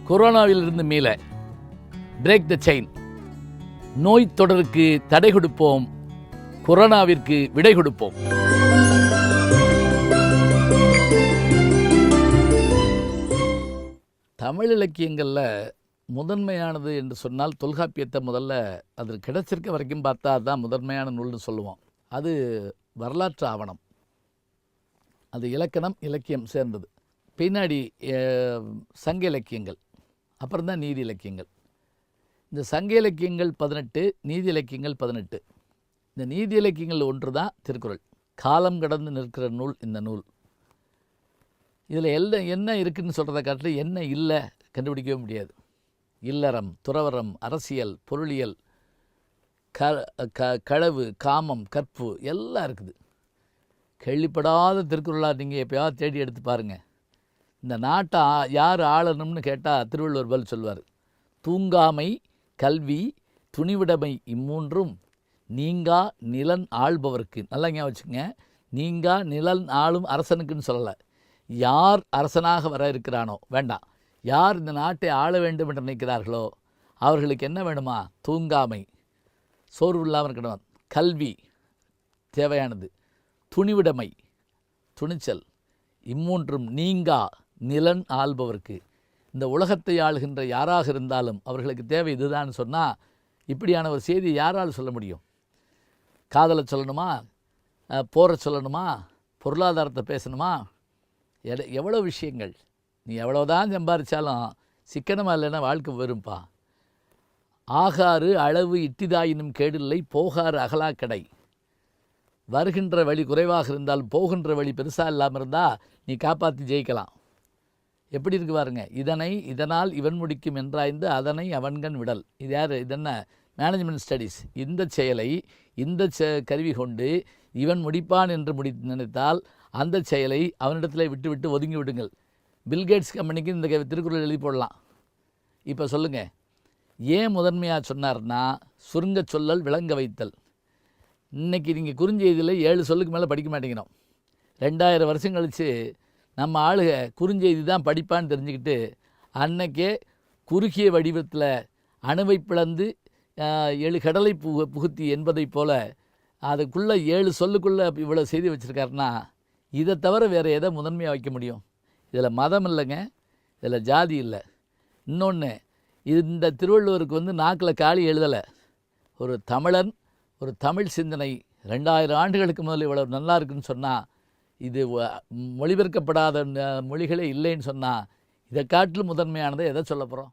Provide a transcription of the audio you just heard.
கொரோனாவிலிருந்து மீள break the chain. நோய் தொடருக்கு தடை கொடுப்போம், கொரோனாவிற்கு விடை கொடுப்போம். தமிழ் இலக்கியங்களில் முதன்மையானது என்று சொன்னால் தொல்காப்பியத்தை முதல்ல அது கிடைச்சிருக்க வரைக்கும் பார்த்தா அதுதான் முதன்மையான நூல்னு சொல்லுவோம். அது வரலாற்று ஆவணம், அது இலக்கணம் இலக்கியம் சேர்ந்தது. பின்னாடி சங்க இலக்கியங்கள், அப்புறம்தான் நீதி இலக்கியங்கள். இந்த சங்க இலக்கியங்கள் 18, நீதி இலக்கியங்கள் 18. இந்த நீதி இலக்கியங்கள் ஒன்று தான் திருக்குறள். காலம் கடந்து நிற்கிற நூல் இந்த நூல். இதில் என்ன இருக்குதுன்னு சொல்கிறத காட்டில் என்ன இல்லை கண்டுபிடிக்கவே முடியாது. இல்லறம், துறவரம், அரசியல், பொருளியல், களவு, காமம், கற்பு எல்லாம் இருக்குது. கேள்விப்படாத திருக்குறளாக நீங்கள் எப்போயாவது தேடி எடுத்து பாருங்கள். இந்த நாட்டை யார் ஆளணும்னு கேட்டால் திருவள்ளுவர் பதில் சொல்வார். தூங்காமை, கல்வி, துணிவிடமை இம்மூன்றும் நீங்கா நிலன் ஆள்பவர்க்கு. நல்லா ஞாபகம் வச்சுங்க, நீங்கா நிலன் ஆளும் அரசனுக்குன்னு சொல்லலை. யார் அரசனாக வர இருக்கிறானோ, வேண்டாம், யார் இந்த நாட்டை ஆள வேண்டும் என்று நினைக்கிறார்களோ அவர்களுக்கு என்ன வேணுமா? தூங்காமை, சோர்வு இல்லாமல் இருக்கணும். கல்வி தேவையானது. துணிவிடமை, துணிச்சல். இம்மூன்றும் நீங்கா நிலன் ஆள்பவர்க்கு. இந்த உலகத்தை ஆளுகின்ற யாராக இருந்தாலும் அவர்களுக்கு தேவை இதுதான் சொன்னால் இப்படியான ஒரு செய்தி யாரால் சொல்ல முடியும்? காதலை சொல்லணுமா, போரை சொல்லணுமா, பொருளாதாரத்தை பேசணுமா, எவ்வளோ விஷயங்கள். நீ எவ்வளோதான் சம்பாதிச்சாலும் சிக்கனமாக இல்லைன்னா வாழ்க்கை வரும்பா. ஆகாறு அளவு இட்டிதாயினும் கேடில்லை, போகாறு அகலாக்கடை. வருகின்ற வழி குறைவாக இருந்தாலும் போகின்ற வழி பெருசாக இல்லாமல் இருந்தால் நீ காப்பாற்றி ஜெயிக்கலாம். எப்படி இருக்கு பாருங்க. இதனால் இவன் முடிக்கும் என்றாய்ந்து அதனை அவன்கண் விடல். இது யார்? இதென்ன மேனேஜ்மெண்ட் ஸ்டடீஸ். இந்த செயலை இந்த கருவி கொண்டு இவன் முடிப்பான் என்று நினைத்தால் அந்த செயலை அவனிடத்தில் விட்டு ஒதுங்கி விடுங்கள். பில்கேட்ஸ் கம்பெனிக்கு இந்த திருக்குறள் எழுதி போடலாம். இப்போ சொல்லுங்கள், ஏன் முதன்மையாக சொன்னார்னா சுருங்க சொல்லல், விளங்க வைத்தல். இன்றைக்கி நீங்கள் குறுஞ்செய்தியில் 7 சொல்லுக்கு மேலே படிக்க மாட்டேங்கிறோம். 2000 வருஷம் கழித்து நம்ம ஆளுக குறுஞ்செய்தி தான் படிப்பான்னு தெரிஞ்சுக்கிட்டு அன்னைக்கே குறுகிய வடிவத்தில் அணுவை பிளந்து 7 கடலை புகுத்தி என்பதை போல் அதுக்குள்ளே 7 சொல்லுக்குள்ளே இவ்வளோ செய்தி வச்சுருக்காருன்னா இதை தவிர வேறு எதை முதன்மையாக வைக்க முடியும்? இதில் மதம் இல்லைங்க, இதில் ஜாதி இல்லை. இன்னொன்று, இந்த திருவள்ளுவருக்கு நாக்கில் காளி எழுதலை. ஒரு தமிழன், ஒரு தமிழ் சிந்தனை 2000 ஆண்டுகளுக்கு முதல்ல இவ்வளோ நல்லா இருக்குன்னு சொன்னால், இது மொழிபெயர்க்கப்படாத மொழிகளே இல்லைன்னு சொன்னால், இதை காட்டிலும் முதன்மையானதை எதை சொல்ல போகிறோம்?